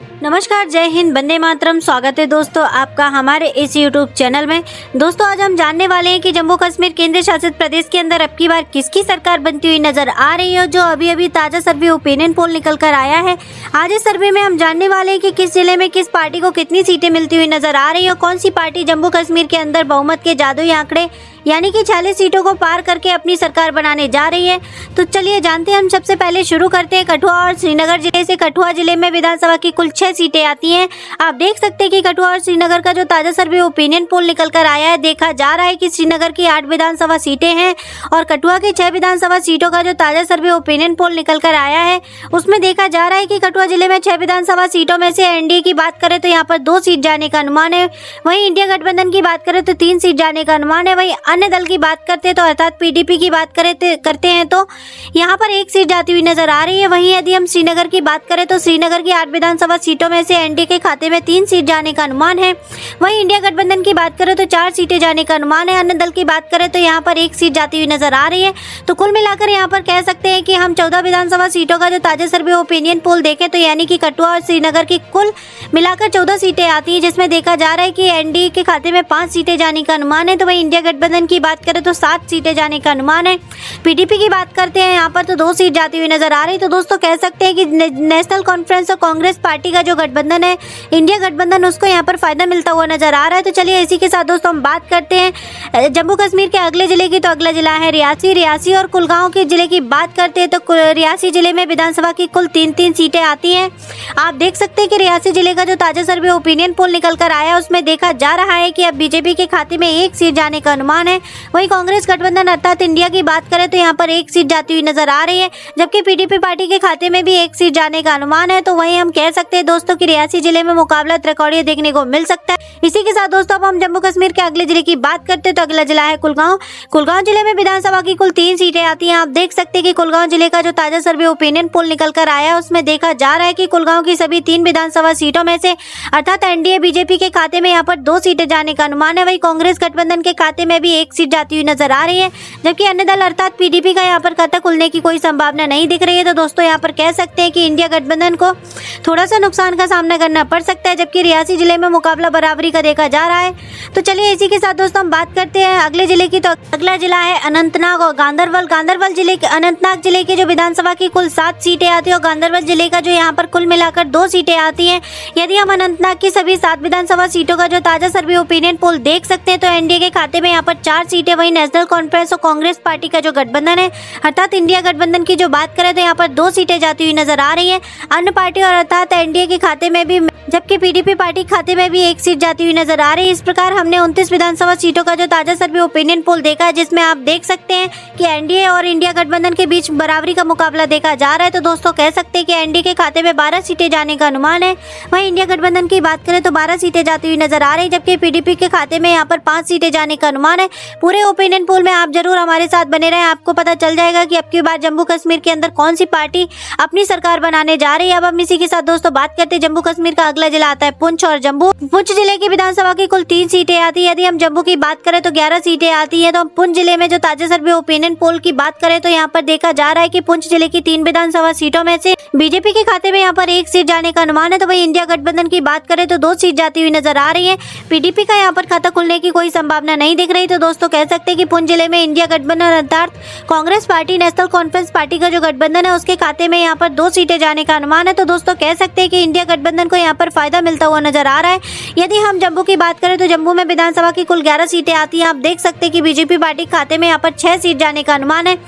नमस्कार, जय हिंद, वंदे मातरम। स्वागत है दोस्तों आपका हमारे इस यूट्यूब चैनल में। दोस्तों आज हम जानने वाले हैं कि जम्मू कश्मीर केंद्र शासित प्रदेश के अंदर अब की बार किसकी सरकार बनती हुई नजर आ रही है, जो अभी अभी ताजा सर्वे ओपिनियन पोल निकल कर आया है। आज इस सर्वे में हम जानने वाले हैं कि किस जिले में किस पार्टी को कितनी सीटें मिलती हुई नजर आ रही है और कौन सी पार्टी जम्मू कश्मीर के अंदर बहुमत के जादुई आंकड़े यानी कि 46 सीटों को पार करके अपनी सरकार बनाने जा रही है। तो चलिए जानते हैं। हम सबसे पहले शुरू करते हैं कठुआ और श्रीनगर जिले से। कठुआ जिले में विधानसभा की कुल 6 सीटें आती हैं। आप देख सकते हैं कि कठुआ और श्रीनगर का जो ताजा सर्वे ओपिनियन पोल निकल कर आया है, देखा जा रहा है कि श्रीनगर की 8 विधानसभा सीटें हैं और कठुआ की 6 विधानसभा सीटों का जो ताजा सर्वे ओपिनियन पोल निकल कर आया है, उसमें देखा जा रहा है कि कठुआ जिले में 6 विधानसभा सीटों में से एनडीए की बात करें तो यहाँ पर 2 सीट जाने का अनुमान है। वहीं इंडिया गठबंधन की बात करें तो 3 सीट जाने का अनुमान है। वहीं अन्य दल की बात करते तो अर्थात पीडीपी की बात करते हैं तो यहाँ पर 1 सीट जाती हुई नजर आ रही है। वहीं यदि हम श्रीनगर की बात करें तो श्रीनगर की 8 विधानसभा सीटों में से एनडीए के खाते में 3 सीट जाने का अनुमान है। वहीं इंडिया गठबंधन की बात करें तो 4 सीटें जाने का अनुमान है। अन्य दल की बात करें तो यहाँ पर 1 सीट जाती हुई नजर आ रही है। तो कुल मिलाकर यहाँ पर कह सकते हैं कि हम 14 विधानसभा सीटों का जो ताजा सर्वे ओपिनियन पोल देखें तो यानी कि कठुआ और श्रीनगर की कुल मिलाकर 14 सीटें आती है, जिसमें देखा जा रहा है कि एनडीए के खाते में 5 सीटें जाने का अनुमान है। तो वहीं इंडिया गठबंधन की बात करें तो 7 सीटें जाने का अनुमान है। पीडीपी की बात करते हैं यहाँ पर तो 2 सीट जाती हुई नजर आ रही है। तो दोस्तों कह सकते हैं कि नेशनल कॉन्फ्रेंस और कांग्रेस पार्टी का जो गठबंधन है, इंडिया गठबंधन, उसको यहाँ पर फायदा मिलता हुआ नजर आ रहा है। तो चलिए इसी के साथ दोस्तों हम बात करते हैं जम्मू कश्मीर के अगले जिले की। तो अगला जिला है रियासी और कुलगांव के जिले की बात करते हैं तो रियासी जिले में विधानसभा की कुल 3 सीटें आती हैं। आप देख सकते हैं कि रियासी जिले का जो ताजा सर्वे ओपिनियन पोल निकल कर आया, उसमें देखा जा रहा है कि अब बीजेपी के खाते में 1 सीट जाने का अनुमान है। वहीं कांग्रेस गठबंधन अर्थात इंडिया की बात करें तो यहाँ पर 1 सीट जाती हुई नजर आ रही है, जबकि पीडीपी पार्टी के खाते में भी 1 सीट जाने का अनुमान है। तो वहीं हम कह सकते हैं दोस्तों कि रियासी जिले में मुकाबला त्रिकोणीय देखने को मिल सकता है। इसी के साथ दोस्तों अब हम जम्मू कश्मीर के अगले जिले की बात करते हैं तो अगला जिला है कुलगांव जिले में विधानसभा की कुल 3 सीटें आती हैं। आप देख सकते हैं कि कुलगांव जिले का जो ताजा सर्वे ओपिनियन पोल निकल कर आया है, उसमें देखा जा रहा है कि कुलगांव की सभी 3 विधानसभा सीटों में से अर्थात एनडीए बीजेपी के खाते में यहाँ पर 2 सीटें जाने का अनुमान है। वहीं कांग्रेस गठबंधन के खाते में भी 1 सीट जाती हुई नजर आ रही है, जबकि अन्य दल अर्थात पीडीपी का यहाँ पर खाता खुलने की कोई संभावना नहीं दिख रही है। तो दोस्तों यहाँ पर कह सकते हैं कि इंडिया गठबंधन को थोड़ा सा नुकसान का सामना करना पड़ सकता है, जबकि रियासी जिले में मुकाबला बराबरी का देखा जा रहा है। तो चलिए इसी के साथ दोस्तों हम बात करते हैं अगले जिले की। तो अगला जिला है अनंतनाग और गांधरबल जिले के। अनंतनाग जिले के जो विधानसभा की कुल 7 सीटें आती है और गांधरबल जिले का जो यहाँ पर कुल मिलाकर 2 सीटें आती हैं। यदि हम अनंतनाग की सभी 7 विधानसभा सीटों का जो ताजा सर्वे ओपिनियन पोल देख सकते हैं तो एनडीए के खाते में यहाँ पर 4 सीटें। वहीं नेशनल कॉन्फ्रेंस और कांग्रेस पार्टी का जो गठबंधन है अर्थात इंडिया गठबंधन की जो बात करें तो यहाँ पर 2 सीटें जाती हुई नजर आ रही है। अन्य पार्टी और अर्थात एनडीए के खाते में भी, जबकि पीडीपी पार्टी खाते में भी 1 सीट जाती हुई नजर आ रही है। इस प्रकार हमने 29 विधानसभा सीटों का जो ताजा सर्वे ओपिनियन पोल देखा है, जिसमें आप देख सकते हैं कि एनडीए और इंडिया गठबंधन के बीच बराबरी का मुकाबला देखा जा रहा है। तो दोस्तों कह सकते हैं कि एनडीए के खाते में 12 सीटें जाने का अनुमान है। वहीं इंडिया गठबंधन की बात करें तो 12 सीटें जाती हुई नजर आ रही है, जबकि पीडीपी के खाते में यहाँ पर 5 सीटें जाने का अनुमान है। पूरे ओपिनियन पोल में आप जरूर हमारे साथ बने रहें, आपको पता चल जाएगा कि अब की बार जम्मू कश्मीर के अंदर कौन सी पार्टी अपनी सरकार बनाने जा रही है। अब हम इसी के साथ दोस्तों बात करते हैं जम्मू कश्मीर का अगला जिला आता है पुंछ और पुंछ जिले की विधानसभा की कुल 3 सीटें आती है। यदि हम जम्मू की बात करें तो 11 सीटें आती है। तो हम पुंछ जिले में जो ताजा सर्वे ओपिनियन पोल की बात करें तो यहाँ पर देखा जा रहा है कि पुंछ जिले की 3 विधानसभा सीटों में से बीजेपी के खाते में यहाँ पर 1 सीट जाने का अनुमान है। तो वही इंडिया गठबंधन की बात करें तो 2 सीट जाती हुई नजर आ रही है। पीडीपी का यहाँ पर खाता खुलने की कोई संभावना नहीं दिख रही। तो दोस्तों कह सकते हैं कि पुंछ जिले में इंडिया गठबंधन अर्थात Congress party national conference party का जो गठबंधन है, उसके खाते में यहाँ पर 2 सीटें जाने का अनुमान है। तो दोस्तों कह सकते हैं कि इंडिया गठबंधन को यहाँ पर फायदा मिलता हुआ नजर आ रहा है। यदि हम जम्मू की बात करें तो जम्मू में विधानसभा की कुल 11 सीटें आती हैं। आप देख सकते हैं कि बीजेपी पार्टी खाते में यहाँ पर 6 सीट जाने का अनुमान है।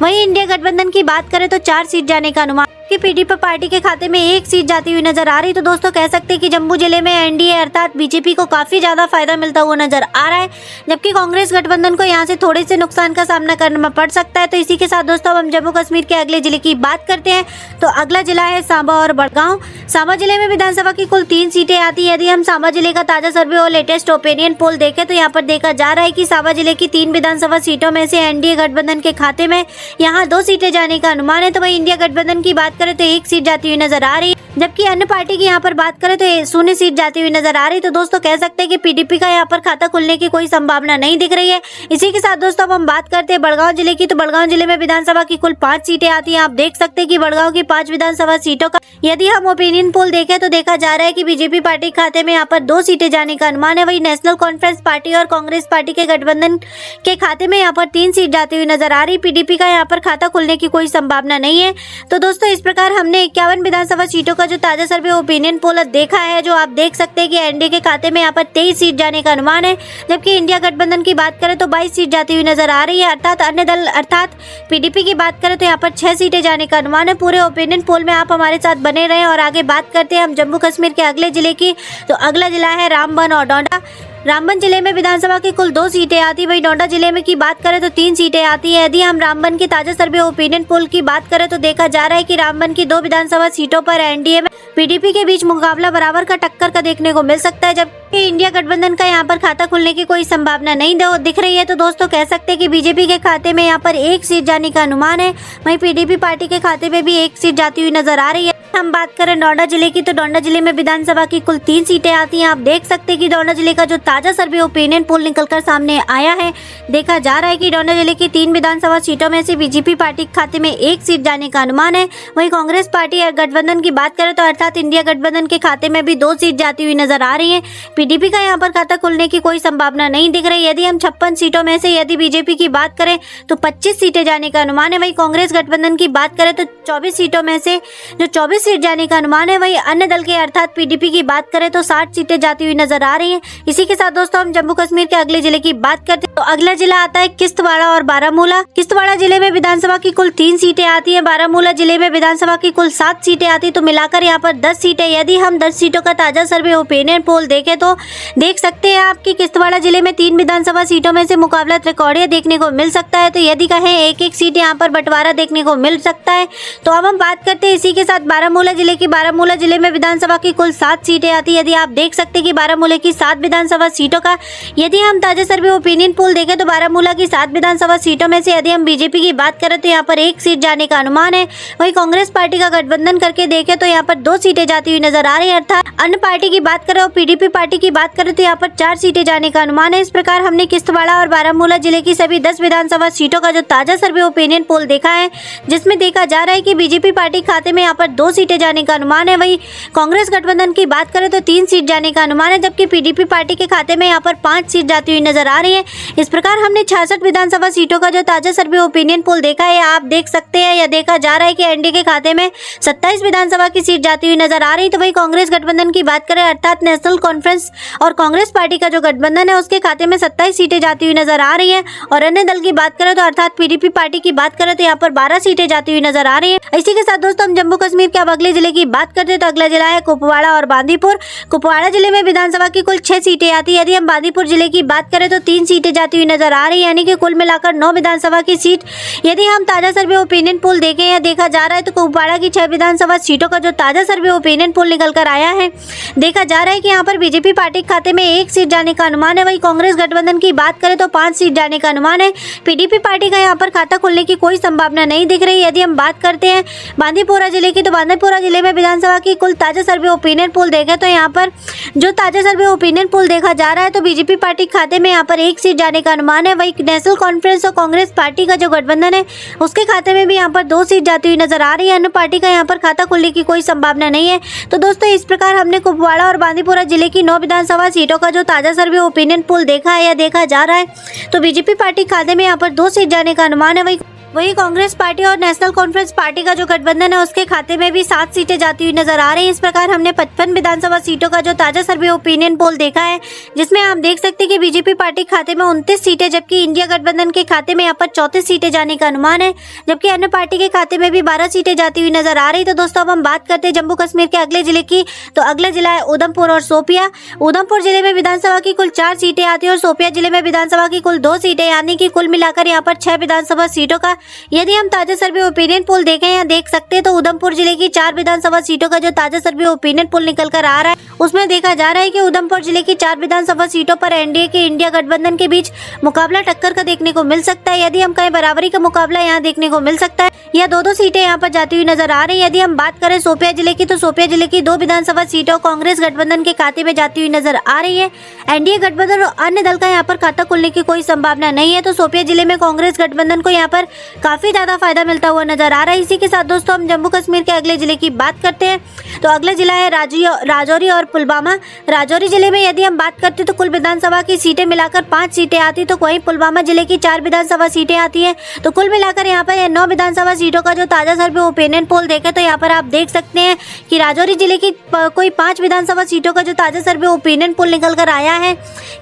वहीं इंडिया गठबंधन की बात करें तो 4 सीट जाने का अनुमान कि पीडीपी पार्टी के खाते में 1 सीट जाती हुई नजर आ रही। तो दोस्तों कह सकते हैं कि जम्मू जिले में एनडीए अर्थात बीजेपी को काफी ज्यादा फायदा मिलता हुआ नजर आ रहा है, जबकि कांग्रेस गठबंधन को यहाँ से थोड़े से नुकसान का सामना करना पड़ सकता है। तो इसी के साथ दोस्तों हम जम्मू कश्मीर के अगले जिले की बात करते हैं। तो अगला जिला है सांबा और बड़गांव। सांबा जिले में विधानसभा की कुल 3 सीटें आती है। यदि हम सांबा जिले का ताजा सर्वे और लेटेस्ट ओपिनियन पोल देखें तो यहाँ पर देखा जा रहा है कि सांबा जिले की 3 विधानसभा सीटों में से एनडीए गठबंधन के खाते में यहाँ 2 सीटें जाने का अनुमान है। तो वही इंडिया गठबंधन की बात करें तो 1 सीट जाती हुई नजर आ रही है, जबकि अन्य पार्टी की यहाँ पर बात करें तो 0 सीट जाती हुई नजर आ रही है। तो दोस्तों कह सकते हैं कि पीडीपी का यहाँ पर खाता खुलने की कोई संभावना नहीं दिख रही है। इसी के साथ दोस्तों अब हम बात करते हैं बड़गांव जिले की। तो बड़गांव जिले में विधानसभा की कुल 5 सीटें आती हैं। आप देख सकते हैं कि बड़गांव की 5 विधानसभा सीटों का यदि हम ओपिनियन पोल देखें तो देखा जा रहा है कि बीजेपी पार्टी के खाते में यहाँ पर 2 सीटें जाने का अनुमान है। वही नेशनल कॉन्फ्रेंस पार्टी और कांग्रेस पार्टी के गठबंधन के खाते में यहाँ पर 3 सीट जाती हुई नजर आ रही। पीडीपी का यहाँ पर खाता खुलने की कोई संभावना नहीं है। तो दोस्तों इस प्रकार हमने 51 विधानसभा सीटों का जो ताजा सर्वे ओपिनियन पोल देखा है, जो आप देख सकते हैं कि एनडीए के खाते में यहाँ पर 23 सीट जाने का अनुमान है, जबकि इंडिया गठबंधन की बात करें तो 22 सीट जाती हुई नजर आ रही है। अर्थात अन्य दल अर्थात पीडीपी की बात करें तो यहाँ पर 6 सीटें जाने का अनुमान है। पूरे ओपिनियन पोल में आप हमारे साथ बने रहें और आगे बात करते हैं हम जम्मू कश्मीर के अगले जिले की। तो अगला जिला है रामबन और डोडा। रामबन जिले में विधानसभा की कुल 2 सीटें आती है। वही डोडा जिले में की बात करें तो 3 सीटें आती है। यदि हम रामबन की ताजा सर्वे ओपिनियन पोल की बात करें तो देखा जा रहा है कि रामबन की 2 विधानसभा सीटों पर एनडीए में पीडीपी के बीच मुकाबला बराबर का टक्कर का देखने को मिल सकता है, जबकि इंडिया गठबंधन का यहाँ पर खाता खुलने की कोई संभावना नहीं दिख रही है। तो दोस्तों कह सकते हैं कि बीजेपी के खाते में यहाँ पर 1 सीट जाने का अनुमान है। वहीं पीडीपी पार्टी के खाते में भी 1 सीट जाती हुई नजर आ रही है। हम बात करें डोडा जिले की, तो डोडा जिले में विधानसभा की कुल 3 सीटें आती हैं। आप देख सकते हैं कि डोडा जिले का जो ताजा सर्वे ओपिनियन पोल निकलकर सामने आया है, देखा जा रहा है कि डोडा जिले की 3 विधानसभा सीटों में से बीजेपी पार्टी के खाते में 1 सीट जाने का अनुमान है। वहीं कांग्रेस पार्टी और गठबंधन की बात करें तो अर्थात इंडिया गठबंधन के खाते में भी 2 सीट जाती हुई नजर आ रही है। पीडीपी का यहाँ पर खाता खुलने की कोई संभावना नहीं दिख रही। यदि हम 56 सीटों में से यदि बीजेपी की बात करें तो 25 सीटें जाने का अनुमान है। वहीं कांग्रेस गठबंधन की बात करें तो 24 सीटों में से जो 24 सीट जाने का अनुमान है। वही अन्य दल के अर्थात पीडीपी की बात करें तो 60 सीटें जाती हुई नजर आ रही हैं। इसी के साथ दोस्तों हम जम्मू कश्मीर के अगले जिले की बात करते हैं। तो अगला जिला आता है किश्तवाड़ा और बारामूला। किश्तवाड़ा जिले में विधानसभा की कुल 3 सीटें आती है। बारामूला जिले में विधानसभा की कुल 7 सीटें आती है। तो मिलाकर यहाँ पर 10 सीटें। यदि हम 10 सीटों का ताजा सर्वे ओपिनियन पोल देखें तो देख सकते हैं आप कि किश्तवाड़ा जिले में 3 विधानसभा सीटों में से मुकाबला त्रिकोणीय देखने को मिल सकता है। तो यदि कहें 1-1 सीट यहाँ पर बंटवारा देखने को मिल सकता है। तो अब हम बात करते हैं इसी के साथ बारामूला जिले की। बारामूला जिले में विधानसभा की कुल 7 सीटें आती है। यदि आप देख सकते हैं कि बारामूला की 7 विधानसभा सीटों का यदि हम ताजा सर्वे ओपिनियन पोल देखें तो बारामूला की 7 विधानसभा सीटों में से यदि हम बीजेपी की बात करें तो यहाँ पर 1 सीट जाने का अनुमान है। वहीं कांग्रेस पार्टी का गठबंधन करके देखें तो यहाँ पर 2 सीटें जाती हुई नजर आ रही है। अर्थात अन्य पार्टी की बात करें और पीडीपी पार्टी की बात करें तो यहाँ पर 4 सीटें जाने का अनुमान है। इस प्रकार हमने किश्तवाड़ा और बारामूला जिले की सभी 10 विधानसभा सीटों का जो ताजा सर्वे ओपिनियन पोल देखा है, जिसमें देखा जा रहा है कि बीजेपी पार्टी खाते में यहाँ पर 2 सीटें जाने का अनुमान है। वहीं कांग्रेस गठबंधन की बात करें तो 3 सीट जाने का अनुमान है, जबकि पीडीपी पार्टी के खाते में यहाँ पर 5 सीट जाती हुई नजर आ रही है। इस प्रकार हमने 66 विधानसभा सीटों का जो ताजा सर्वे ओपिनियन पोल देखा है, आप देख सकते हैं या देखा जा रहा है कि एनडीए के खाते में 27 विधानसभा की सीट जाती हुई नजर आ रही है। तो वही कांग्रेस गठबंधन की बात करें अर्थात नेशनल कॉन्फ्रेंस और कांग्रेस पार्टी का जो गठबंधन है उसके खाते में 27 सीटें जाती हुई नजर आ रही है। और अन्य दल की बात करें तो अर्थात पीडीपी पार्टी की बात करें तो यहाँ पर 12 सीटें जाती हुई नजर आ रही है। इसी के साथ दोस्तों हम जम्मू कश्मीर के अब अगले जिले की बात करते हैं। तो अगला जिला है कुपवाड़ा और बांदीपुर। कुपवाड़ा जिले में विधानसभा की कुल 6 सीटें आती है। यदि हम बांदीपुर जिले की बात करें तो 3 सीटें जाती हुई नजर आ रही है, यानी कि कुल मिलाकर 9 विधानसभा की सीट। यदि हम ताजा सर्वे ओपिनियन पोल देखें या देखा जा रहा है तो कुपवाड़ा की 6 विधानसभा सीटों का जो ताजा सर्वे ओपिनियन पोल निकल कर आया है, देखा जा रहा है कि यहाँ पर बीजेपी पार्टी के खाते में 1 सीट जाने का अनुमान है। वहीं कांग्रेस गठबंधन की बात करें तो 5 सीट जाने का अनुमान है। पीडीपी पार्टी का यहाँ पर खाता खुलने की कोई संभावना नहीं दिख रही। यदि हम बात करते हैं बांदीपुरा जिले की, तो बांदीपुरा जिले में विधानसभा की कुल ताजा सर्वे ओपिनियन पोल देखें तो यहाँ पर जो ताजा सर्वे ओपिनियन पोल देखा जा रहा है तो बीजेपी पार्टी के खाते में यहाँ पर 1 सीट जाने का अनुमान है। वहीं नेशनल कॉन्फ्रेंस और कांग्रेस पार्टी का जो गठबंधन है उसके खाते में भी यहाँ पर 2 सीट जाती हुई नजर आ रही है। अन्य पार्टी का यहाँ पर खाता खुलने की कोई संभावना नहीं है। तो दोस्तों इस प्रकार हमने कुपवाड़ा और बांदीपुरा जिले की 9 विधानसभा सीटों का जो ताजा सर्वे ओपिनियन पोल देखा है या देखा जा रहा है, तो बीजेपी पार्टी खाते में यहाँ पर 2 सीट जाने का अनुमान है। वही कांग्रेस पार्टी और नेशनल कॉन्फ्रेंस पार्टी का जो गठबंधन है उसके खाते में भी 7 सीटें जाती हुई नजर आ रही हैं। इस प्रकार हमने 55 विधानसभा सीटों का जो ताजा सर्वे ओपिनियन पोल देखा है, जिसमें आप देख सकते हैं कि बीजेपी पार्टी खाते में 29 सीटें, जबकि इंडिया गठबंधन के खाते में यहाँ पर 34 सीटें जाने का अनुमान है, जबकि अन्य पार्टी के खाते में भी 12 सीटें जाती हुई नजर आ रही। तो दोस्तों अब हम बात करते हैं जम्मू कश्मीर के अगले जिले की। तो अगला जिला है उधमपुर और शोपिया। उधमपुर जिले में विधानसभा की कुल 4 सीटें आती है और शोपिया जिले में विधानसभा की कुल 2 सीटें, यानी कि कुल मिलाकर यहाँ पर 6 विधानसभा सीटों का यदि हम ताजा सर्वे ओपिनियन पोल देखें या देख सकते हैं तो उधमपुर जिले की 4 विधानसभा सीटों का जो ताजा सर्वे ओपिनियन पोल निकल कर आ रहा है उसमें देखा जा रहा है कि उधमपुर जिले की 4 विधानसभा सीटों पर एनडीए के इंडिया गठबंधन के बीच मुकाबला टक्कर का देखने को मिल सकता है। यदि हम कहें बराबरी का मुकाबला यहाँ देखने को मिल सकता है या दो सीटें यहाँ पर जाती हुई नजर आ रही है। यदि हम बात करें शोपियां जिले की तो शोपियां जिले की 2 विधानसभा सीटों कांग्रेस गठबंधन के खाते में जाती हुई नजर आ रही है। एनडीए गठबंधन और अन्य दल का यहाँ पर खाता खुलने की कोई संभावना नहीं है, तो शोपियां जिले में कांग्रेस गठबंधन को यहाँ पर काफी ज्यादा फायदा मिलता हुआ नजर आ रहा है। इसी के साथ दोस्तों हम जम्मू कश्मीर के अगले जिले की बात करते हैं तो अगला जिला है राजौरी और पुलवामा। राजौरी जिले में यदि हम बात करते तो कुल विधानसभा की सीटें मिलाकर 5 सीटें आती, तो वहीं पुलवामा जिले की 4 विधानसभा सीटें आती है, तो कुल मिलाकर यहाँ पर 9 विधानसभा सीटों का जो ताजा सर्वे ओपिनियन पोल देखे तो यहाँ पर आप देख सकते हैं कि राजौरी जिले की कोई 5 विधानसभा सीटों का जो ताजा सर्वे ओपिनियन पोल निकल कर आया है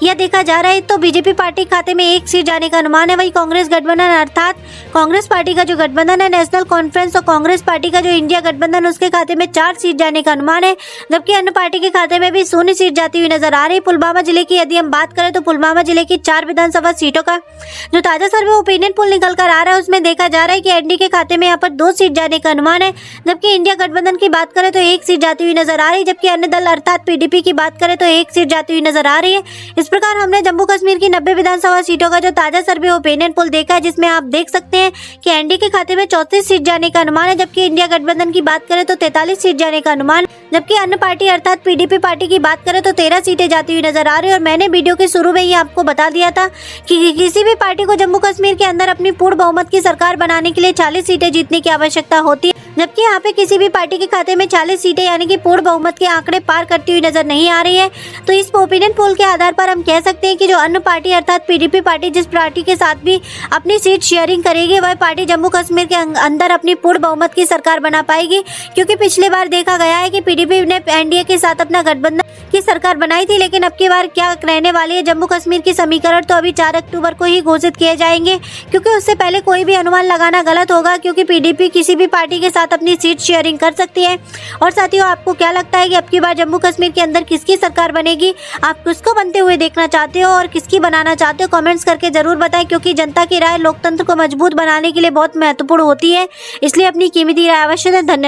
यह देखा जा रहा है तो बीजेपी पार्टी खाते में 1 सीट जाने का अनुमान है। वही कांग्रेस गठबंधन अर्थात कांग्रेस पार्टी का जो गठबंधन है नेशनल कॉन्फ्रेंस और कांग्रेस पार्टी का जो इंडिया गठबंधन उसके खाते में 4 सीट जाने का अनुमान है, जबकि अन्य पार्टी के खाते में भी 0 सीट जाती हुई नजर आ रही है। पुलवामा जिले की यदि हम बात करें तो पुलवामा जिले की 4 विधानसभा सीटों का जो ताजा सर्वे ओपिनियन पोल निकल कर आ रहा है उसमें देखा जा रहा है कि एनडीए के खाते में यहाँ पर 2 सीट जाने का अनुमान है, जबकि इंडिया गठबंधन की बात करें तो 1 सीट जाती हुई नजर आ रही है, जबकि अन्य दल अर्थात पीडीपी की बात करें तो 1 सीट जाती हुई नजर आ रही है। इस प्रकार हमने जम्मू कश्मीर की 90 विधानसभा सीटों का जो ताजा सर्वे ओपिनियन पोल देखा है जिसमें आप देख सकते हैं कि एनडीए के खाते में 34 सीट जाने का अनुमान है, जबकि इंडिया गठबंधन की बात करें तो 43 सीट जाने का अनुमान, जबकि अन्य पार्टी अर्थात पीडीपी पार्टी की बात करें तो 13 सीटें जाती हुई नजर आ रही है। और मैंने वीडियो के शुरू में ही आपको बता दिया था कि किसी भी पार्टी को जम्मू कश्मीर के अंदर अपनी पूर्ण बहुमत की सरकार बनाने के लिए 40 सीटें जीतने की आवश्यकता होती है, जबकि यहाँ पे किसी भी पार्टी के खाते में 40 सीटें यानी कि पूर्ण बहुमत के आंकड़े पार करती हुई नजर नहीं आ रही है। तो इस ओपिनियन पोल के आधार पर हम कह सकते हैं कि जो अन्य पार्टी अर्थात पीडीपी पार्टी जिस पार्टी के साथ भी अपनी सीट शेयरिंग करेगी वह पार्टी जम्मू कश्मीर के अंदर अपनी पूर्ण बहुमत की सरकार बना पाएगी, क्योंकि पिछली बार देखा गया है कि पीडीपी ने एनडीए के साथ अपना गठबंधन की सरकार बनाई थी, लेकिन अब की बार क्या रहने वाली है जम्मू कश्मीर की समीकरण तो अभी 4 अक्टूबर को ही घोषित किए जाएंगे, क्योंकि उससे पहले कोई भी अनुमान लगाना गलत होगा, क्योंकि पीडीपी किसी भी पार्टी के साथ अपनी सीट शेयरिंग कर सकती है। और साथियों आपको क्या लगता है कि अब की बार जम्मू कश्मीर के अंदर किसकी सरकार बनेगी, आप किसको बनते हुए देखना चाहते हो और किसकी बनाना चाहते हो कमेंट्स करके जरूर बताएं, क्योंकि जनता की राय लोकतंत्र को मजबूत बनाने के लिए बहुत महत्वपूर्ण होती है, इसलिए अपनी कीमती राय अवश्य दें। धन्यवाद।